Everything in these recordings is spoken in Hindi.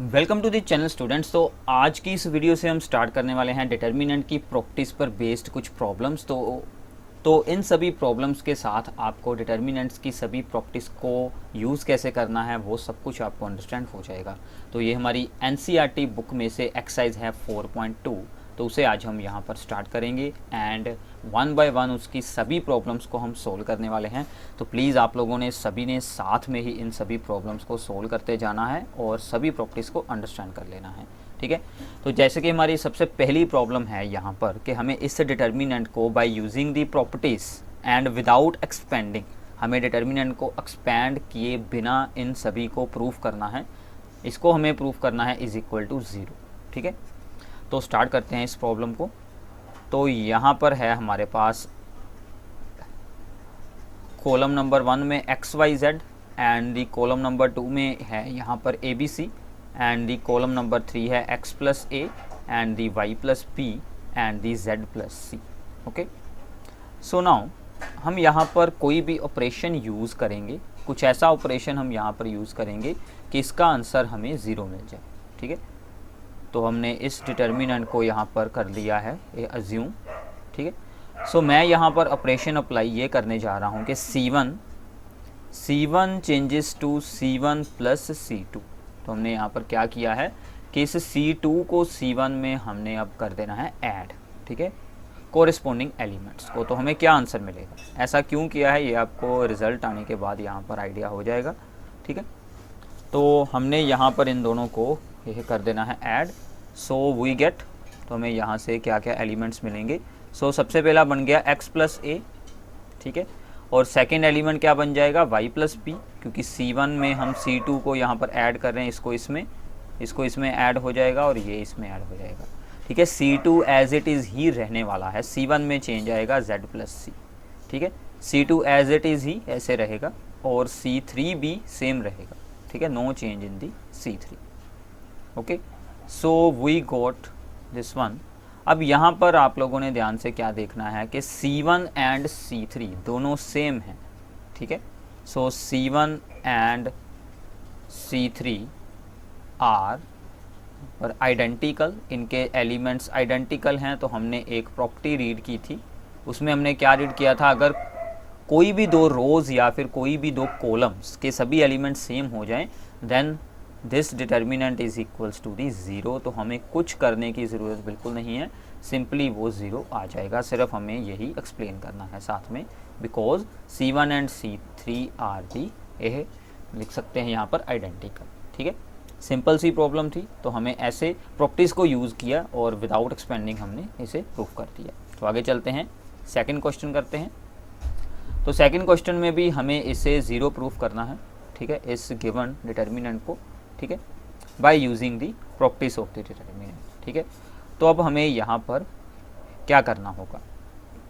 Welcome to the channel students. तो आज की इस वीडियो से हम स्टार्ट करने वाले हैं डिटर्मिनेंट की प्रॉपर्टीज़ पर बेस्ड कुछ प्रॉब्लम्स। तो इन सभी प्रॉब्लम्स के साथ आपको डिटर्मिनेंट्स की सभी प्रॉपर्टीज़ को यूज़ कैसे करना है वो सब कुछ आपको अंडरस्टैंड हो जाएगा। तो ये हमारी एनसीईआरटी बुक में से एक्सरसाइज है 4.2, तो उसे आज हम यहाँ पर स्टार्ट करेंगे एंड वन बाय वन उसकी सभी प्रॉब्लम्स को हम सोल्व करने वाले हैं। तो प्लीज़ आप लोगों ने सभी ने साथ में ही इन सभी प्रॉब्लम्स को सोल्व करते जाना है और सभी प्रॉपर्टीज़ को अंडरस्टैंड कर लेना है, ठीक है। तो जैसे कि हमारी सबसे पहली प्रॉब्लम है यहाँ पर कि हमें इस डिटर्मिनेंट को by using the properties and without expanding, हमें डिटर्मिनेंट को एक्सपैंड किए बिना इन सभी को प्रूफ करना है। इसको हमें प्रूफ करना है इज इक्वल टू 0, ठीक है। तो स्टार्ट करते हैं इस प्रॉब्लम को। तो यहाँ पर है हमारे पास कॉलम नंबर 1 में x y z and the column number 2 में है यहाँ पर a b c and the column number 3 है x plus a and the y plus b and the z plus c. Okay, so now हम यहाँ पर कोई भी ऑपरेशन यूज़ करेंगे, कुछ ऐसा ऑपरेशन हम यहाँ पर यूज़ करेंगे कि इसका आंसर हमें 0 मिल जाए, ठीक है। तो हमने इस डिटर्मिनेंट को यहाँ पर कर लिया है ये अज्यूम, ठीक है। सो मैं यहाँ पर ऑपरेशन अप्लाई ये करने जा रहा हूँ कि C1 changes to C1 plus C2। तो हमने यहाँ पर क्या किया है कि इस C2 को C1 में हमने अब कर देना है ऐड, ठीक है, कोरिस्पोंडिंग एलिमेंट्स को। तो हमें क्या आंसर मिलेगा, ऐसा क्यों किया है ये आपको रिज़ल्ट आने के बाद यहाँ पर आइडिया हो जाएगा, ठीक है। तो हमने यहाँ पर इन दोनों को ये कर देना है ऐड, सो वी गेट, तो हमें यहाँ से क्या क्या एलिमेंट्स मिलेंगे। सो सबसे पहला बन गया x प्लस ए, ठीक है, और सेकेंड एलिमेंट क्या बन जाएगा y प्लस बी, क्योंकि C1 में हम C2 को यहाँ पर ऐड कर रहे हैं, इसको इसमें ऐड हो जाएगा और ये इसमें ऐड हो जाएगा, ठीक है। C2 एज इट इज़ ही रहने वाला है, C1 में चेंज आएगा z प्लस सी, ठीक है। C2 एज इट इज़ ही ऐसे रहेगा और C3 भी सेम रहेगा, ठीक है, no change in the C3। Okay, so we got this one. अब यहाँ पर आप लोगों ने ध्यान से क्या देखना है कि C1 एंड C3 दोनों सेम हैं, ठीक है। सो C1 एंड C3 आर और आइडेंटिकल, इनके एलिमेंट्स आइडेंटिकल हैं। तो हमने एक प्रॉपर्टी रीड की थी, उसमें हमने क्या रीड किया था, अगर कोई भी दो रोज़ या फिर कोई भी दो कॉलम्स के सभी एलिमेंट सेम हो जाएं then this determinant is equals to the 0। तो हमें कुछ करने की ज़रूरत बिल्कुल नहीं है, सिंपली वो 0 आ जाएगा। सिर्फ हमें यही एक्सप्लेन करना है साथ में, because C1 and C3 are the, ये लिख सकते हैं यहाँ पर आइडेंटिकल, ठीक है। सिंपल सी प्रॉब्लम थी, तो हमें ऐसे प्रॉपर्टीज़ को यूज़ किया और विदाउट एक्सपेंडिंग हमने इसे प्रूफ कर दिया। तो आगे चलते हैं, सेकेंड क्वेश्चन करते हैं। तो सेकेंड क्वेश्चन में भी हमें इसे 0 प्रूफ करना है, ठीक है, इस गिवन डिटर्मिनेंट को, ठीक है, by using the properties of the determinant, ठीक है। तो अब हमें यहाँ पर क्या करना होगा,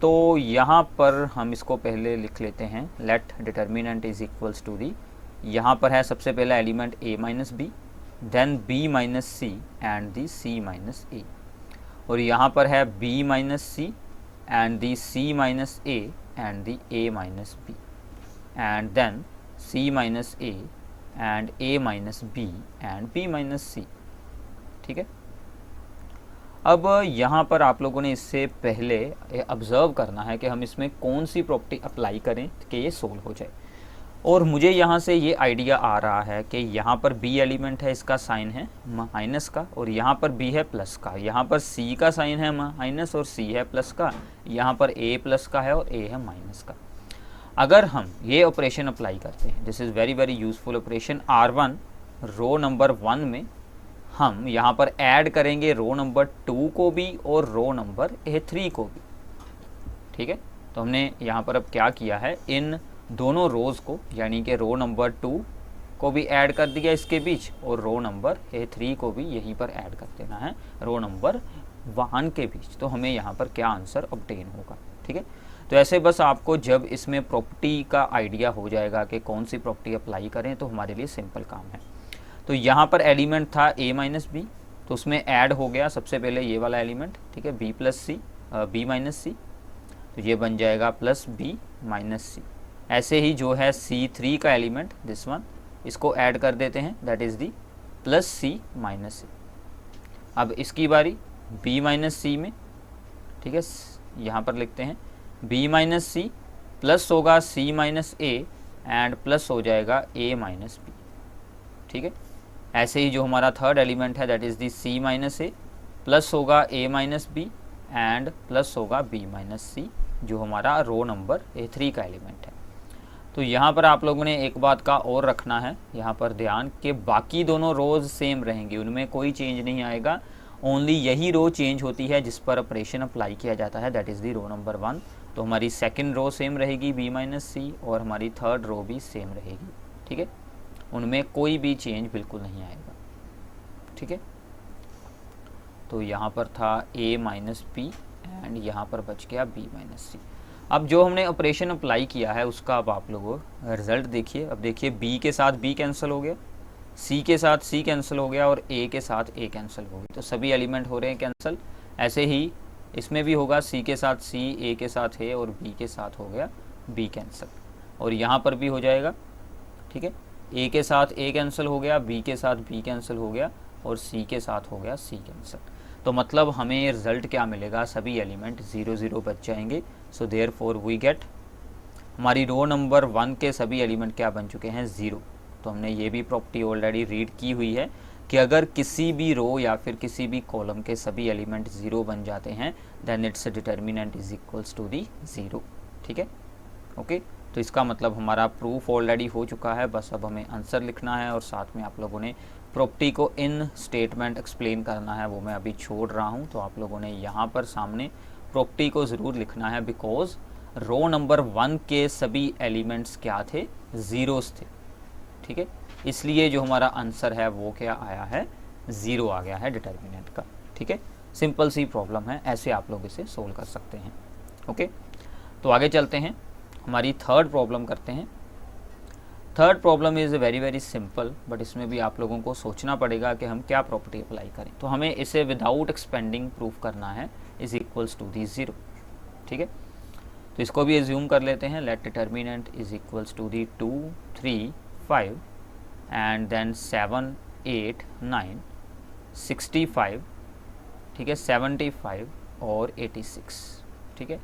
तो यहाँ पर हम इसको पहले लिख लेते हैं, let determinant is equals to the, यहाँ पर है सबसे पहला element a minus B, then b minus C and the c minus A, और यहाँ पर है b minus C and the c minus A and the a minus B and then c minus A and a minus B and b minus C, ठीक है। अब यहाँ पर आप लोगों ने इससे पहले ऑब्ज़र्व करना है कि हम इसमें कौन सी प्रॉपर्टी अप्लाई करें कि ये सोल्व हो जाए। और मुझे यहाँ से ये आइडिया आ रहा है कि यहाँ पर b एलिमेंट है, इसका साइन है माइनस का, और यहाँ पर b है प्लस का, यहाँ पर c का साइन है माइनस और c है प्लस का, यहाँ पर a प्लस का है और a है माइनस का। अगर हम ये ऑपरेशन अप्लाई करते हैं, this is very very useful operation, R1 row number 1 में हम यहाँ पर ऐड करेंगे रो नंबर 2 को भी और रो नंबर 3 को भी, ठीक है। तो हमने यहाँ पर अब क्या किया है, इन दोनों रोज़ को यानी कि रो नंबर 2 को भी ऐड कर दिया इसके बीच और रो नंबर 3 को भी यहीं पर ऐड कर देना है रो नंबर 1 के बीच। तो हमें यहाँ पर क्या आंसर ऑब्टेन होगा, ठीक है। तो ऐसे बस आपको जब इसमें प्रॉपर्टी का आइडिया हो जाएगा कि कौन सी प्रॉपर्टी अप्लाई करें तो हमारे लिए सिंपल काम है। तो यहाँ पर एलिमेंट था a माइनस बी, तो उसमें ऐड हो गया सबसे पहले ये वाला एलिमेंट, ठीक है, b प्लस सी, b माइनस सी, तो ये बन जाएगा प्लस b माइनस सी। ऐसे ही जो है C3 का एलिमेंट दिस वन, इसको ऐड कर देते हैं, that is the plus C minus A. अब इसकी बारी बी माइनस सी में, ठीक है, यहाँ पर लिखते हैं बी माइनस सी प्लस होगा सी माइनस ए एंड प्लस हो जाएगा ए माइनस बी, ठीक है। ऐसे ही जो हमारा थर्ड एलिमेंट है that is the c minus a, plus होगा a minus B and plus होगा बी माइनस सी, जो हमारा रो नंबर A3 का एलिमेंट है। तो यहाँ पर आप लोगों ने एक बात का और रखना है यहाँ पर ध्यान, कि बाकी दोनों रोज़ सेम रहेंगी, उनमें कोई चेंज नहीं आएगा, ओनली यही रो चेंज होती है जिस पर ऑपरेशन अप्लाई किया जाता है, that is the row number 1। तो हमारी सेकंड रो सेम रहेगी बी माइनस सी, और हमारी थर्ड रो भी सेम रहेगी, ठीक है, उनमें कोई भी चेंज बिल्कुल नहीं आएगा, ठीक है। तो यहाँ पर था a माइनस पी एंड यहाँ पर बच गया b माइनस सी। अब जो हमने ऑपरेशन अप्लाई किया है उसका अब आप लोगों रिजल्ट देखिए। अब देखिए b के साथ b कैंसिल हो गया, c के साथ c कैंसिल हो गया और a के साथ a कैंसिल हो गया, तो सभी एलिमेंट हो रहे हैं कैंसिल। ऐसे ही इसमें भी होगा, c के साथ c, a के साथ a और b के साथ हो गया b कैंसिल, और यहाँ पर भी हो जाएगा, ठीक है, a के साथ a कैंसिल हो गया, b के साथ b कैंसिल हो गया और c के साथ हो गया c कैंसिल। तो मतलब हमें रिजल्ट क्या मिलेगा, सभी एलिमेंट 0 0 बच जाएंगे। सो देयरफॉर वी गेट, हमारी रो नंबर 1 के सभी एलिमेंट क्या बन चुके हैं, 0। तो हमने ये भी प्रॉपर्टी ऑलरेडी रीड की हुई है कि अगर किसी भी रो या फिर किसी भी कॉलम के सभी एलिमेंट 0 बन जाते हैं then it's determinant is equals to the 0, ठीक है, ओके। तो इसका मतलब हमारा प्रूफ ऑलरेडी हो चुका है, बस अब हमें आंसर लिखना है और साथ में आप लोगों ने प्रॉपर्टी को इन स्टेटमेंट एक्सप्लेन करना है, वो मैं अभी छोड़ रहा हूँ। तो आप लोगों ने यहाँ पर सामने प्रॉपर्टी को ज़रूर लिखना है, बिकॉज रो नंबर 1 के सभी एलिमेंट्स क्या थे, ज़ीरोस थे, ठीक है, इसलिए जो हमारा आंसर है वो क्या आया है, 0 आ गया है डिटर्मिनेंट का, ठीक है। सिंपल सी प्रॉब्लम है, ऐसे आप लोग इसे सोल्व कर सकते हैं, ओके। तो आगे चलते हैं, हमारी थर्ड प्रॉब्लम करते हैं। Third problem is very simple, but इसमें भी आप लोगों को सोचना पड़ेगा कि हम क्या प्रॉपर्टी अप्लाई करें। तो हमें इसे विदाउट एक्सपेंडिंग प्रूफ करना है, इज इक्वल्स टू दी 0, ठीक है। तो इसको भी एज्यूम कर लेते हैं, let determinant is equals to the 2 3 5 and then 7 8 9 65, ठीक है, 75 और 86, ठीक है।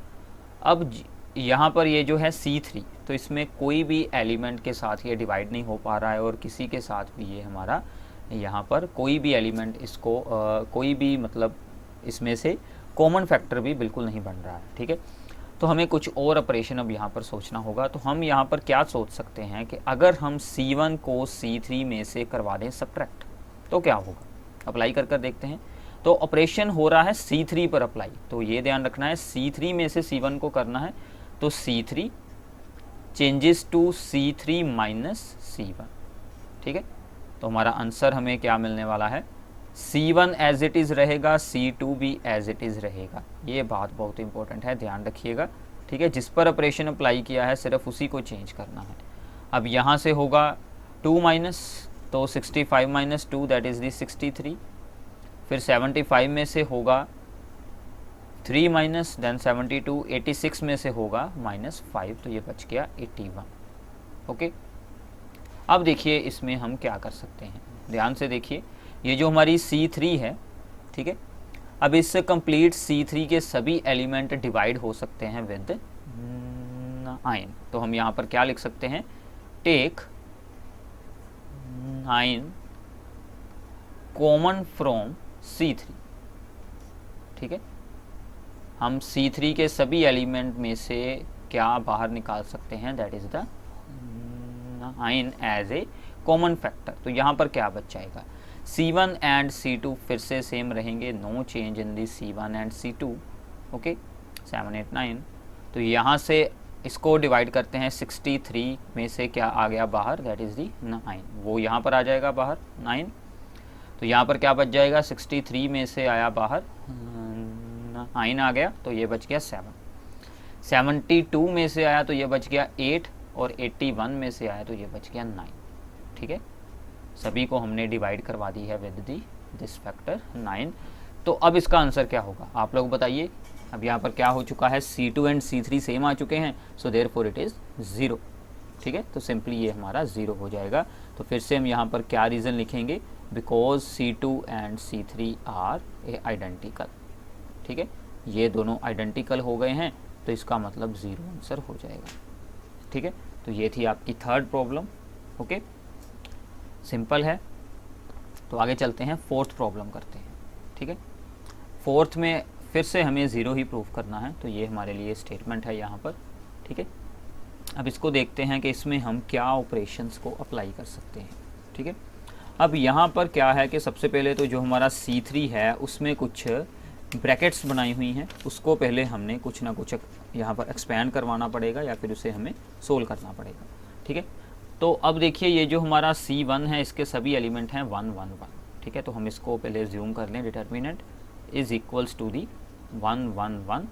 अब यहाँ पर ये जो है C3, तो इसमें कोई भी एलिमेंट के साथ ये डिवाइड नहीं हो पा रहा है और किसी के साथ भी ये हमारा यहाँ पर कोई भी एलिमेंट इसको कोई भी मतलब इसमें से कॉमन फैक्टर भी बिल्कुल नहीं बन रहा है, ठीक है। तो हमें कुछ और ऑपरेशन अब यहाँ पर सोचना होगा। तो हम यहाँ पर क्या सोच सकते हैं कि अगर हम C1 को C3 में से करवा दें सब्ट्रैक्ट, तो क्या होगा, अप्लाई कर कर देखते हैं। तो ऑपरेशन हो रहा है C3 पर अप्लाई, तो ये ध्यान रखना है C3 में से C1 को करना है, तो C3 changes to C3 minus C1, ठीक है। तो हमारा आंसर हमें क्या मिलने वाला है, C1 एज इट इज़ रहेगा, C2 भी एज इट इज़ रहेगा। ये बात बहुत इंपॉर्टेंट है, ध्यान रखिएगा, ठीक है। जिस पर ऑपरेशन अप्लाई किया है सिर्फ उसी को चेंज करना है। अब यहाँ से होगा 2 माइनस, तो 65 माइनस 2 दैट इज़ दी 63, फिर 75 में से होगा 3 माइनस देन 72, 86 में से होगा -5, तो ये बच गया 81, ओके। अब देखिए इसमें हम क्या कर सकते हैं, ध्यान से देखिए, ये जो हमारी C3 है, ठीक है, अब इससे कंप्लीट C3 के सभी एलिमेंट डिवाइड हो सकते हैं विद 9। तो हम यहाँ पर क्या लिख सकते हैं, टेक 9 कॉमन फ्रॉम C3, ठीक है। हम C3 के सभी एलिमेंट में से क्या बाहर निकाल सकते हैं, that is the 9 as a common factor. तो यहाँ पर क्या बच जाएगा, C1 एंड C2 फिर से सेम रहेंगे, no change in the C1 and C2, okay, 7 8 9। तो यहाँ से इसको डिवाइड करते हैं, 63 में से क्या आ गया बाहर, दैट इज़ दी 9, वो यहाँ पर आ जाएगा बाहर 9। तो यहाँ पर क्या बच जाएगा, 63 में से आया बाहर 9 आ गया, तो ये बच गया 7। 72 में से आया तो ये बच गया 8 और 81 में से आया तो ये बच गया 9, ठीक है। सभी को हमने डिवाइड करवा दी है विद दी दिस फैक्टर 9। तो अब इसका आंसर क्या होगा, आप लोग बताइए। अब यहाँ पर क्या हो चुका है, C2 एंड C3 सेम आ चुके हैं, सो देयरफॉर इट इज़ 0, ठीक है। तो सिंपली ये हमारा 0 हो जाएगा। तो फिर से हम यहाँ पर क्या रीज़न लिखेंगे because C2 and C3 are a identical. ठीक है, ये दोनों आइडेंटिकल हो गए हैं तो इसका मतलब 0 आंसर हो जाएगा। ठीक है, तो ये थी आपकी थर्ड प्रॉब्लम। ओके, सिंपल है। तो आगे चलते हैं, फोर्थ प्रॉब्लम करते हैं। ठीक है, फोर्थ में फिर से हमें 0 ही प्रूफ करना है, तो ये हमारे लिए स्टेटमेंट है यहाँ पर। ठीक है, अब इसको देखते हैं कि इसमें हम क्या ऑपरेशंस को अप्लाई कर सकते हैं। ठीक है, अब यहाँ पर क्या है कि सबसे पहले तो जो हमारा C3 है उसमें कुछ ब्रैकेट्स बनाई हुई हैं, उसको पहले हमने कुछ ना कुछ यहाँ पर एक्सपैंड करवाना पड़ेगा या फिर उसे हमें सोल्व करना पड़ेगा। ठीक है, तो अब देखिए ये जो हमारा C1 है इसके सभी एलिमेंट हैं 1 1 1। ठीक है, तो हम इसको पहले ज्यूम कर लें, determinant is equals to the 1 1 1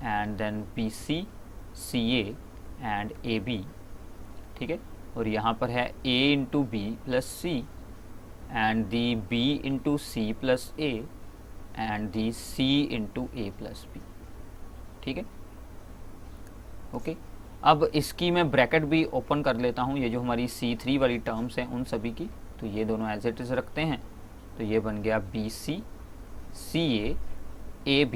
and then BC CA and AB। ठीक है, और यहाँ पर है A into B plus C and the B into C plus A and the C into A plus B। ठीक है, ओके। अब इसकी मैं ब्रैकेट भी ओपन कर लेता हूँ, ये जो हमारी C3 वाली टर्म्स हैं उन सभी की, तो ये दोनों एज इट इज़ रखते हैं, तो ये बन गया BC CA AB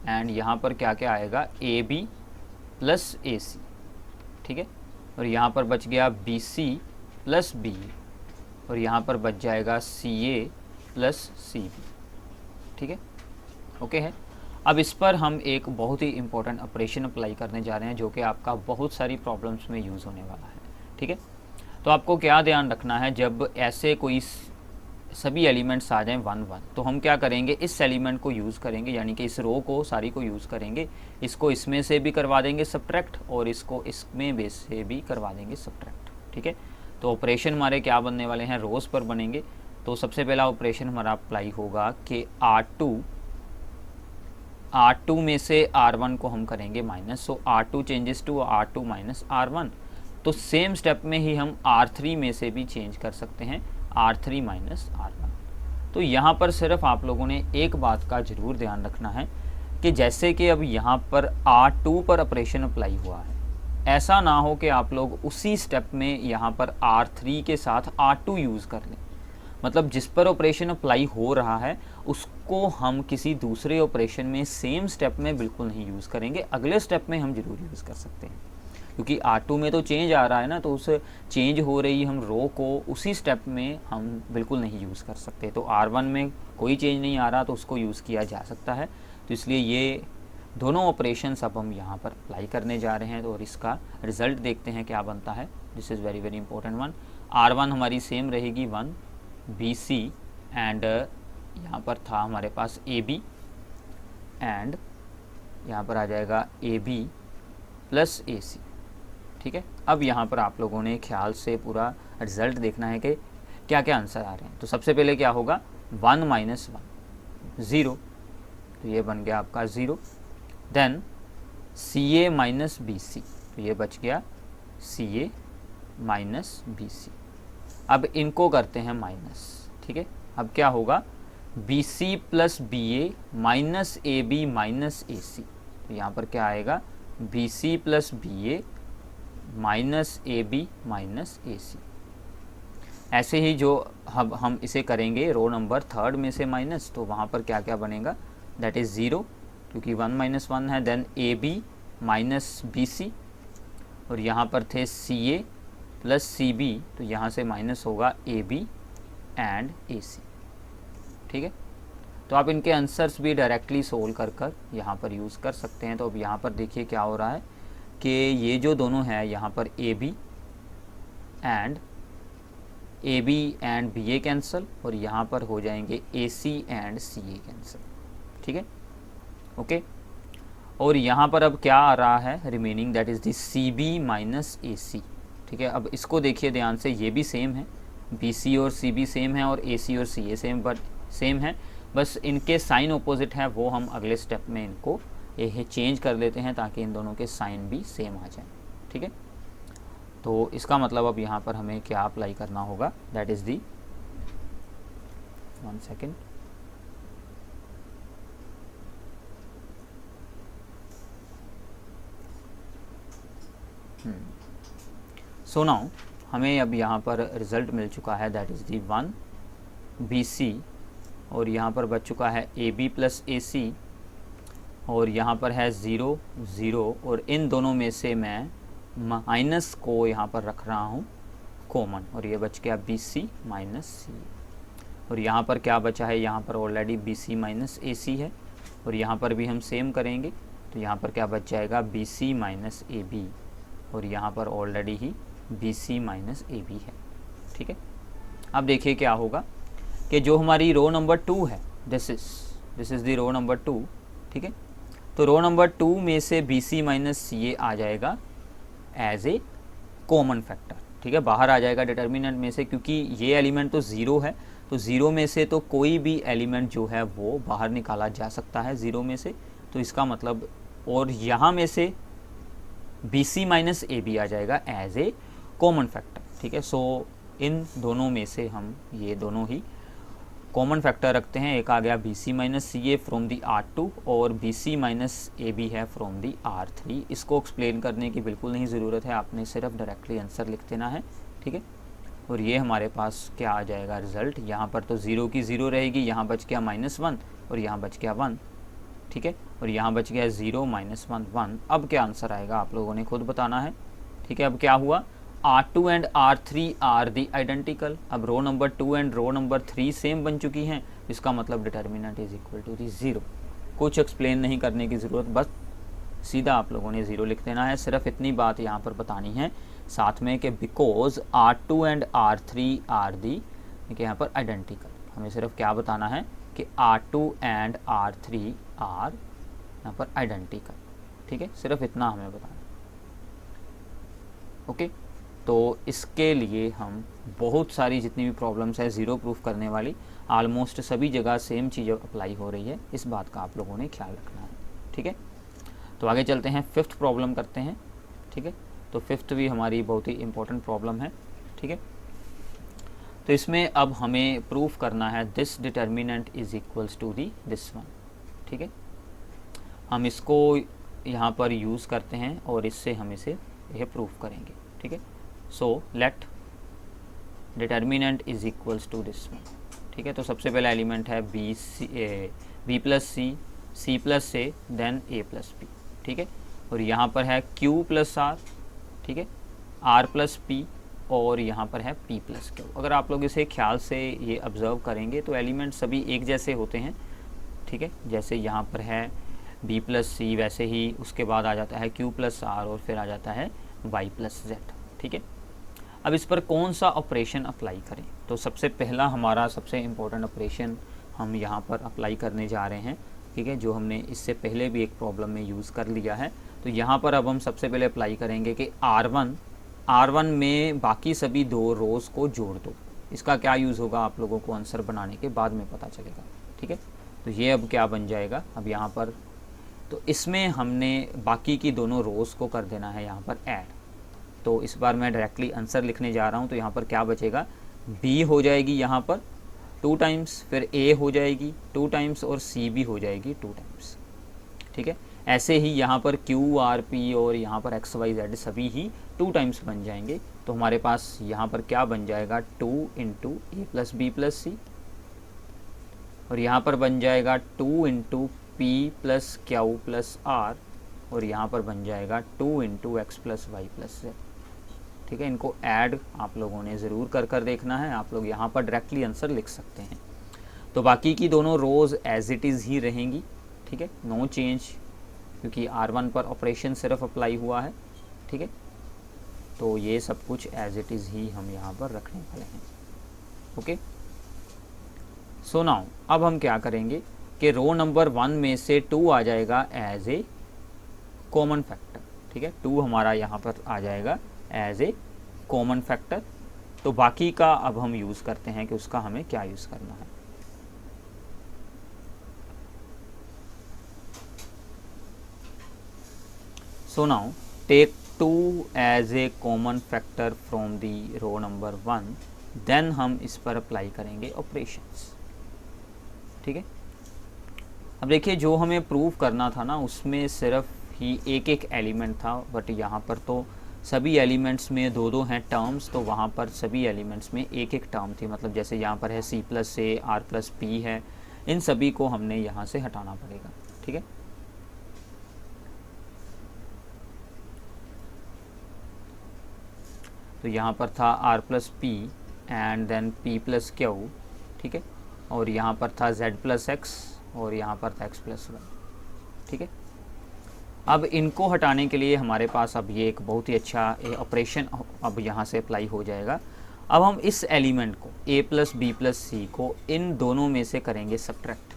एंड यहाँ पर क्या क्या आएगा AB प्लस AC। ठीक है, और यहाँ पर बच गया BC प्लस B और यहाँ पर बच जाएगा CA प्लस CB। ठीक है, ओके है। अब इस पर हम एक बहुत ही इंपॉर्टेंट ऑपरेशन अप्लाई करने जा रहे हैं जो कि आपका बहुत सारी प्रॉब्लम्स में यूज़ होने वाला है। ठीक है, तो आपको क्या ध्यान रखना है, जब ऐसे कोई सभी एलिमेंट्स आ जाएं 1 1, तो हम क्या करेंगे, इस एलिमेंट को यूज़ करेंगे, यानी कि इस रो को सारी को यूज़ करेंगे, इसको इसमें से भी करवा देंगे सब्ट्रैक्ट और इसको इसमें बेस से भी करवा देंगे सब्ट्रैक्ट। ठीक है, तो ऑपरेशन हमारे क्या बनने वाले हैं, रोज़ पर बनेंगे। तो सबसे पहला ऑपरेशन हमारा अप्लाई होगा कि R2 में से R1 को हम करेंगे minus, so R2 changes to R2 minus R1। तो सेम स्टेप में ही हम R3 में से भी चेंज कर सकते हैं R3 माइनस R1। तो यहाँ पर सिर्फ आप लोगों ने एक बात का ज़रूर ध्यान रखना है कि जैसे कि अब यहाँ पर R2 पर ऑपरेशन अप्लाई हुआ है, ऐसा ना हो कि आप लोग उसी स्टेप में यहाँ पर R3 के साथ R2 यूज़ कर लें। मतलब जिस पर ऑपरेशन अप्लाई हो रहा है उसको हम किसी दूसरे ऑपरेशन में सेम स्टेप में बिल्कुल नहीं यूज़ करेंगे, अगले स्टेप में हम ज़रूर यूज़ कर सकते हैं, क्योंकि R2 में तो चेंज आ रहा है ना, तो उस चेंज हो रही हम रो को उसी स्टेप में हम बिल्कुल नहीं यूज़ कर सकते। तो R1 में कोई चेंज नहीं आ रहा तो उसको यूज़ किया जा सकता है। तो इसलिए ये दोनों ऑपरेशंस अब हम यहाँ पर अप्लाई करने जा रहे हैं, तो और इसका रिज़ल्ट देखते हैं क्या बनता है। This is very very important one. R1 हमारी सेम रहेगी 1 BC एंड यहाँ पर था हमारे पास AB एंड यहाँ पर आ जाएगा AB प्लस AC। ठीक है, अब यहाँ पर आप लोगों ने ख्याल से पूरा रिज़ल्ट देखना है कि क्या क्या आंसर आ रहे हैं। तो सबसे पहले क्या होगा, 1 माइनस 1 0, तो ये बन गया आपका 0। देन CA माइनस BC, तो ये बच गया CA माइनस BC। अब इनको करते हैं माइनस। ठीक है, अब क्या होगा, BC plus BA minus AB minus AC, तो यहाँ पर क्या आएगा, BC plus BA minus AB minus AC। ऐसे ही जो हम इसे करेंगे रो नंबर 3 में से माइनस, तो वहाँ पर क्या क्या बनेगा, दैट इज़ 0 क्योंकि 1 माइनस 1 है। देन AB माइनस BC और यहाँ पर थे CA प्लस CB, तो यहाँ से माइनस होगा AB एंड AC। ठीक है, तो आप इनके आंसर्स भी डायरेक्टली सोल्व कर यहाँ पर यूज़ कर सकते हैं। तो अब यहाँ पर देखिए क्या हो रहा है कि ये जो दोनों है यहाँ पर AB एंड BA कैंसिल और यहाँ पर हो जाएंगे AC एंड CA कैंसिल। ठीक है, ओके। और यहाँ पर अब क्या आ रहा है remaining, that is the CB minus AC। ठीक है, अब इसको देखिए ध्यान से, ये भी सेम है, BC और CB सेम है और AC और CA सेम है, बस इनके साइन ऑपोजिट है, वो हम अगले स्टेप में इनको चेंज कर लेते हैं ताकि इन दोनों के साइन भी सेम आ जाएं। ठीक है, तो इसका मतलब अब यहाँ पर हमें क्या अप्लाई करना होगा, that is the 1 second, so now हमें अब यहाँ पर रिज़ल्ट मिल चुका है, that is the 1 b c, और यहाँ पर बच चुका है ए बी प्लस ए सी, और यहाँ पर है 0 0, और इन दोनों में से मैं माइनस को यहाँ पर रख रहा हूँ कॉमन, और ये बच गया बी सी माइनस सी। और यहाँ पर क्या बचा है, यहाँ पर ऑलरेडी बी सी माइनस ए सी है, और यहाँ पर भी हम सेम करेंगे, तो यहाँ पर क्या बच जाएगा बी सी माइनस ए बी, और यहाँ पर ऑलरेडी ही बी सी माइनस ए बी है। ठीक है, अब देखिए क्या होगा कि जो हमारी रो नंबर 2 है, this is the row number 2। ठीक है, तो रो नंबर 2 में से बी सी माइनस सी ए आ जाएगा एज ए कॉमन फैक्टर। ठीक है, बाहर आ जाएगा डिटर्मिनेंट में से, क्योंकि ये एलिमेंट तो ज़ीरो है, तो ज़ीरो में से तो कोई भी एलिमेंट जो है वो बाहर निकाला जा सकता है ज़ीरो में से, तो इसका मतलब, और यहाँ में से बी सी माइनस ए बी आ जाएगा एज ए कॉमन फैक्टर। ठीक है, सो इन दोनों में से हम ये दोनों ही कॉमन फैक्टर रखते हैं। एक आ गया b C minus c a from the R2, और बी सी माइनस ए बी है फ्रॉम दी R3। इसको एक्सप्लेन करने की बिल्कुल नहीं ज़रूरत है, आपने सिर्फ डायरेक्टली आंसर लिख देना है। ठीक है, और ये हमारे पास क्या आ जाएगा रिज़ल्ट, यहाँ पर तो 0 की 0 रहेगी, यहाँ बच गया -1, और यहाँ बच गया 1। ठीक है, और यहाँ बच गया 0 -1 1। अब क्या आंसर आएगा आप लोगों ने खुद बताना है। ठीक है, अब क्या हुआ, R2 and R3 are the identical. अब row number 2 and row number 3 same बन चुकी हैं, इसका मतलब determinant is equal to the 0। कुछ एक्सप्लेन नहीं करने की ज़रूरत, बस सीधा आप लोगों ने 0 लिख देना है। सिर्फ इतनी बात यहाँ पर बतानी है साथ में कि because R2 and R3 are the, यहाँ पर आइडेंटिकल, हमें सिर्फ क्या बताना है कि R2 एंड R3 आर यहाँ पर आइडेंटिकल। ठीक है, सिर्फ इतना हमें बताना है। ओके, तो इसके लिए हम बहुत सारी जितनी भी प्रॉब्लम्स है ज़ीरो प्रूफ करने वाली, आलमोस्ट सभी जगह सेम चीज़ अप्लाई हो रही है, इस बात का आप लोगों ने ख्याल रखना है। ठीक है, तो आगे चलते हैं, 5th प्रॉब्लम करते हैं। ठीक है, तो 5th भी हमारी बहुत ही इंपॉर्टेंट प्रॉब्लम है। ठीक है, तो इसमें अब हमें प्रूफ करना है this determinant is equals to the this one. ठीक है, हम इसको यहाँ पर यूज़ करते हैं और इससे हम इसे यह प्रूफ करेंगे। ठीक है, so let determinant is equals to this one. ठीक है, तो सबसे पहला एलिमेंट है b plus c plus a, then a plus b. ठीक है, और यहाँ पर है क्यू प्लस आर, ठीक है, आर प्लस पी, और यहाँ पर है पी प्लस क्यू। अगर आप लोग इसे ख्याल से ये ऑब्ज़र्व करेंगे तो एलिमेंट सभी एक जैसे होते हैं। ठीक है, जैसे यहाँ पर है बी प्लस सी, वैसे ही उसके बाद आ जाता है क्यू प्लस आर, और फिर आ जाता है वाई प्लस जेड। ठीक है, अब इस पर कौन सा ऑपरेशन अप्लाई करें, तो सबसे पहला हमारा सबसे इम्पोर्टेंट ऑपरेशन हम यहाँ पर अप्लाई करने जा रहे हैं। ठीक है, जो हमने इससे पहले भी एक प्रॉब्लम में यूज़ कर लिया है, तो यहाँ पर अब हम सबसे पहले अप्लाई करेंगे कि R1 में बाकी सभी दो रोज़ को जोड़ दो। इसका क्या यूज़ होगा आप लोगों को आंसर बनाने के बाद में पता चलेगा। ठीक है, तो ये अब क्या बन जाएगा, अब यहाँ पर तो इसमें हमने बाकी की दोनों रोज़ को कर देना है यहाँ पर ऐड। तो इस बार मैं डायरेक्टली आंसर लिखने जा रहा हूँ, तो यहाँ पर क्या बचेगा, B हो जाएगी यहाँ पर 2 टाइम्स, फिर A हो जाएगी 2 टाइम्स, और C भी हो जाएगी 2 टाइम्स। ठीक है, ऐसे ही यहाँ पर Q R P और यहाँ पर X Y Z सभी ही 2 टाइम्स बन जाएंगे। तो हमारे पास यहाँ पर क्या बन जाएगा, 2 into A plus B plus C, और यहाँ पर बन जाएगा 2 into P plus Q plus R, और यहाँ पर बन जाएगा 2 into X plus Y plus Z. ठीक है, इनको ऐड आप लोगों ने ज़रूर कर देखना है। आप लोग यहाँ पर डायरेक्टली आंसर लिख सकते हैं। तो बाकी की दोनों रोज़ एज इट इज़ ही रहेंगी। ठीक है, नो चेंज, क्योंकि R1 पर ऑपरेशन सिर्फ अप्लाई हुआ है। ठीक है, तो ये सब कुछ एज इट इज़ ही हम यहाँ पर रखने वाले हैं। ओके, सो नाउ अब हम क्या करेंगे कि रो नंबर 1 में से 2 आ जाएगा एज ए कॉमन फैक्टर। ठीक है, 2 हमारा यहाँ पर आ जाएगा एज ए कॉमन फैक्टर। तो बाकी का अब हम यूज़ करते हैं कि उसका हमें क्या यूज़ करना है। So now take 2 as a common factor from the row number 1, then हम इस पर अप्लाई करेंगे ऑपरेशंस। ठीक है, अब देखिए जो हमें प्रूव करना था ना, उसमें सिर्फ ही एक एलिमेंट था, बट यहाँ पर तो सभी एलिमेंट्स में दो दो हैं टर्म्स, तो वहाँ पर सभी एलिमेंट्स में एक एक टर्म थी। मतलब जैसे यहाँ पर है c plus a, r plus p है, इन सभी को हमने यहाँ से हटाना पड़ेगा। ठीक है, तो यहाँ पर था r plus p and then p plus q. ठीक है, और यहाँ पर था जेड प्लस एक्स और यहाँ पर था एक्स प्लस वाई। ठीक है, अब इनको हटाने के लिए हमारे पास अब ये एक बहुत ही अच्छा ऑपरेशन अब यहाँ से अप्लाई हो जाएगा। अब हम इस एलिमेंट को a प्लस बी प्लस सी को इन दोनों में से करेंगे सब्ट्रैक्ट।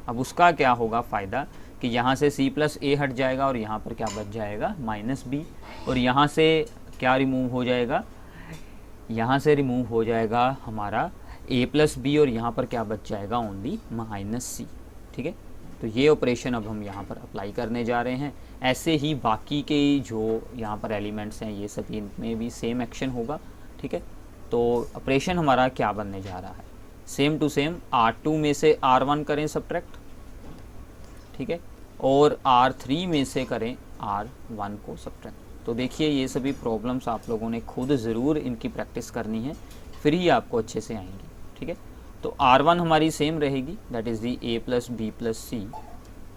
अब उसका क्या होगा फ़ायदा कि यहाँ से c प्लस ए हट जाएगा और यहाँ पर क्या बच जाएगा माइनस बी, और यहाँ से क्या रिमूव हो जाएगा, यहाँ से रिमूव हो जाएगा हमारा a प्लस बी और यहाँ पर क्या बच जाएगा ओनली माइनस सी। ठीक है, तो ये ऑपरेशन अब हम यहाँ पर अप्लाई करने जा रहे हैं। ऐसे ही बाकी के जो यहाँ पर एलिमेंट्स हैं ये सभी इनमें भी सेम एक्शन होगा। ठीक है, तो ऑपरेशन हमारा क्या बनने जा रहा है, सेम टू सेम R2 में से R1 करें सब्ट्रैक्ट। ठीक है, और R3 में से करें R1 को सब्ट्रैक्ट। तो देखिए ये सभी प्रॉब्लम्स आप लोगों ने खुद ज़रूर इनकी प्रैक्टिस करनी है, फिर ही आपको अच्छे से आएंगी। ठीक है, तो R1 हमारी सेम रहेगी, that is the a plus B plus C,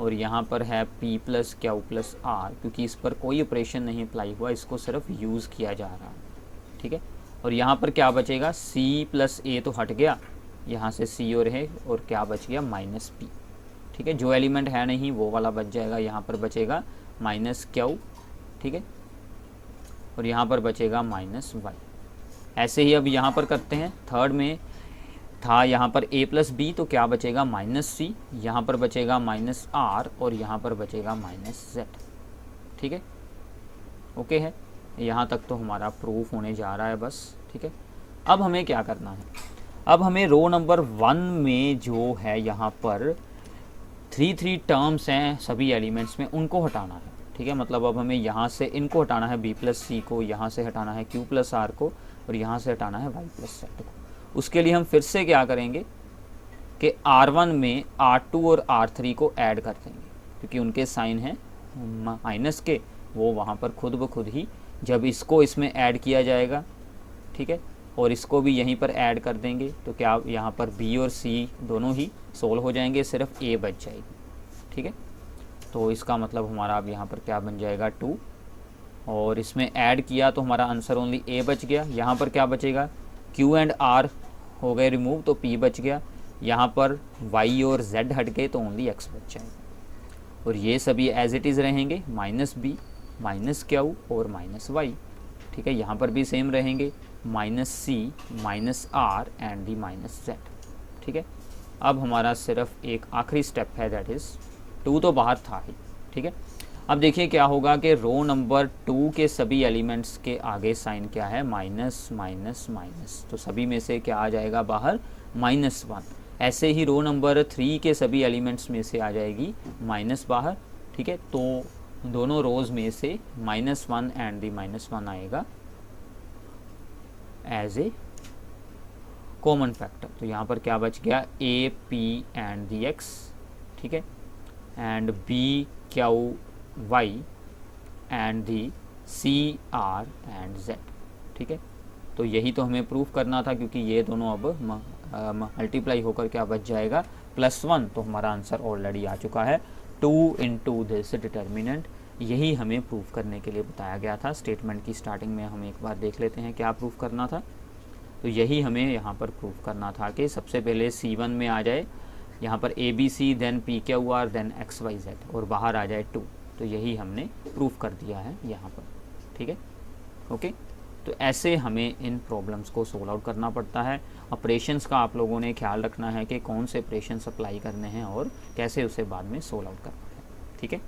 और यहाँ पर है p plus Q plus R, क्योंकि इस पर कोई ऑपरेशन नहीं अप्लाई हुआ, इसको सिर्फ यूज़ किया जा रहा है। ठीक है, और यहाँ पर क्या बचेगा, c प्लस ए तो हट गया, यहाँ से c और है और क्या बच गया माइनस p। ठीक है, जो एलिमेंट है नहीं वो वाला बच जाएगा, यहाँ पर बचेगा माइनस क्यू। ठीक है, और यहाँ पर बचेगा माइनस वाई। ऐसे ही अब यहाँ पर करते हैं, थर्ड में था यहाँ पर a प्लस बी, तो क्या बचेगा माइनस सी, यहाँ पर बचेगा माइनस आर और यहाँ पर बचेगा माइनस जेड। ठीक है, ओके है, यहाँ तक तो हमारा प्रूफ होने जा रहा है बस। ठीक है, अब हमें क्या करना है, अब हमें रो नंबर 1 में जो है यहाँ पर 3 टर्म्स हैं सभी एलिमेंट्स में, उनको हटाना है। ठीक है, मतलब अब हमें यहाँ से इनको हटाना है, b प्लस सी को, यहाँ से हटाना है q प्लस आर को, और यहाँ से हटाना है y प्लस जेड को। उसके लिए हम फिर से क्या करेंगे कि R1 में R2 और R3 को ऐड कर देंगे, क्योंकि उनके साइन हैं माइनस के, वो वहाँ पर खुद ब खुद ही जब इसको इसमें ऐड किया जाएगा, ठीक है, और इसको भी यहीं पर ऐड कर देंगे, तो क्या यहाँ पर b और c दोनों ही सोल्व हो जाएंगे, सिर्फ a बच जाएगी। ठीक है, तो इसका मतलब हमारा अब यहाँ पर क्या बन जाएगा 2, और इसमें ऐड किया तो हमारा आंसर ओनली a बच गया। यहाँ पर क्या बचेगा, q एंड r हो गए रिमूव तो p बच गया, यहाँ पर y और z हट गए तो ओनली x बच जाएगा, और ये सभी एज इट इज़ रहेंगे, माइनस b माइनस क्यू और माइनस y। ठीक है, यहाँ पर भी सेम रहेंगे, minus c minus r and the minus z। ठीक है, अब हमारा सिर्फ एक आखिरी स्टेप है, दैट इज़ 2 तो बाहर था ही। ठीक है, अब देखिए क्या होगा कि रो नंबर 2 के सभी एलिमेंट्स के आगे साइन क्या है, माइनस माइनस माइनस, तो सभी में से क्या आ जाएगा बाहर -1। ऐसे ही रो नंबर 3 के सभी एलिमेंट्स में से आ जाएगी माइनस बाहर। ठीक है, तो दोनों रोज में से -1 एंड दी -1 आएगा एज ए कॉमन फैक्टर। तो यहाँ पर क्या बच गया, a p and the x, ठीक है, and b q y and the c r and z। ठीक है, तो यही तो हमें प्रूफ करना था, क्योंकि ये दोनों अब मल्टीप्लाई होकर क्या बच जाएगा +1, तो हमारा आंसर ऑलरेडी आ चुका है 2 इंटू दिस डिटर्मिनेंट। यही हमें प्रूफ करने के लिए बताया गया था। स्टेटमेंट की स्टार्टिंग में हम एक बार देख लेते हैं क्या प्रूफ करना था। तो यही हमें यहाँ पर प्रूफ करना था कि सबसे पहले C1 में आ जाए यहाँ पर ABC, then PQR, then XYZ, और बाहर आ जाए 2। तो यही हमने प्रूफ कर दिया है यहाँ पर। ठीक है, ओके, तो ऐसे हमें इन प्रॉब्लम्स को सोल्व आउट करना पड़ता है। ऑपरेशंस का आप लोगों ने ख्याल रखना है कि कौन से ऑपरेशंस अप्लाई करने हैं और कैसे उसे बाद में सोल्व आउट करना है। ठीक है।